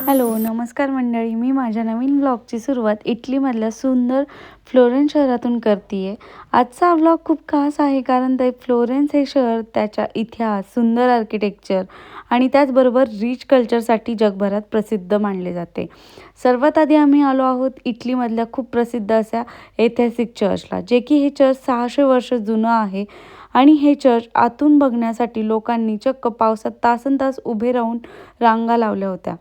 Hello, नमस्कार मंडळी. मी माझ्या नवीन व्लॉगची सुरुवात इटलीमधल्या सुंदर फ्लोरेन्स शहरातून करते आहे. आजचा हा व्लॉग खूप खास आहे कारण ते फ्लोरेन्स हे शहर त्याच्या इतिहास, सुंदर आर्किटेक्चर आणि त्याचबरोबर रिच कल्चरसाठी जगभरात प्रसिद्ध मानले जाते. सर्वात आधी आम्ही आलो आहोत इटलीमधल्या खूप प्रसिद्ध अशा ऐतिहासिक चर्चला, जे की हे चर्च 600 वर्ष जुनं आहे. आणि हे चर्च आतून बघण्यासाठी लोकांनी चक्क पावसात तासनतास उभे राहून रांगा लावल्या होत्या.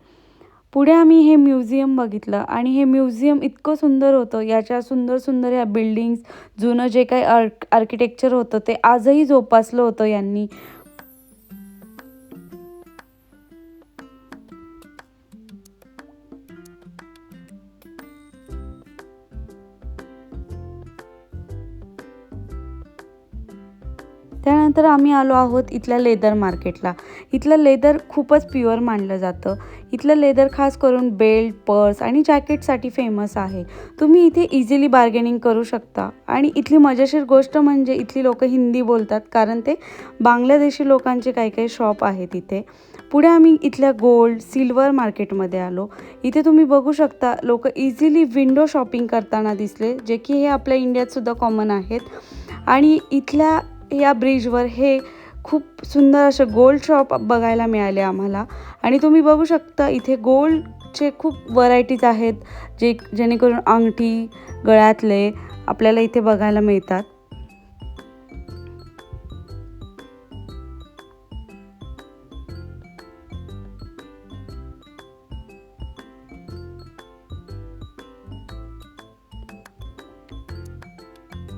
पुढे आम्ही हे म्युझियम बघितलं आणि हे म्युझियम इतकं सुंदर होतं. याच्या सुंदर सुंदर ह्या बिल्डिंग्स, जुनं जे काही आर्किटेक्चर होतं ते आजही जोपासलं होतं यांनी. त्यानंतर आम्ही आलो आहोत इथल्या लेदर मार्केटला. इथलं लेदर खूपच प्युअर मानलं जातं. इथलं लेदर खास करून बेल्ट, पर्स आणि जॅकेटसाठी फेमस आहे. तुम्ही इथे इझिली बार्गेनिंग करू शकता. आणि इथली मजेशीर गोष्ट म्हणजे इथली लोकं हिंदी बोलतात कारण ते बांगलादेशी लोकांचे काही काही शॉप आहेत इथे. पुढे आम्ही इथल्या गोल्ड, सिल्वर मार्केटमध्ये आलो. इथे तुम्ही बघू शकता लोकं इझिली विंडो शॉपिंग करताना दिसले, जे की हे आपल्या इंडियातसुद्धा कॉमन आहेत. आणि इथल्या या ब्रिजवर हे खूप सुंदर असे गोल्ड शॉप बघायला मिळाले आम्हाला. आणि तुम्ही बघू शकता इथे गोल्डचे खूप व्हरायटीज आहेत, जेणेकरून अंगठी, गळ्यातले आपल्याला इथे बघायला मिळतात.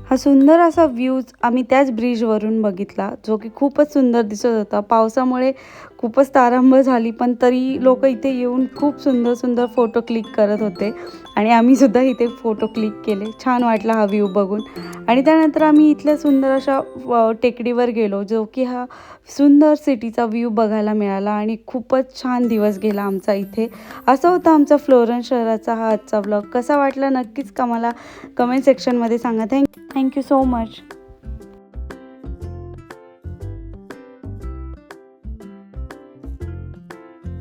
हा सुंदर असा व्ह्यूज आम्ही त्याच ब्रिजवरून बघितला, जो की खूपच सुंदर दिसत होता. पावसामुळे खूपच तारांबळ झाली, पण तरी लोक इथे येऊन खूप सुंदर सुंदर फोटो क्लिक करत होते. आणि आम्हीसुद्धा इथे फोटो क्लिक केले. छान वाटला हा व्ह्यू बघून. आणि त्यानंतर आम्ही इथल्या सुंदर अशा टेकडीवर गेलो, जो की हा सुंदर सिटीचा व्ह्यू बघायला मिळाला. आणि खूपच छान दिवस गेला आमचा इथे. असा होता आमचा फ्लोरेन्स शहराचा हा आजचा व्लॉग. कसा वाटला नक्कीच मला कमेंट सेक्शनमध्ये सांगा. Thank you so much.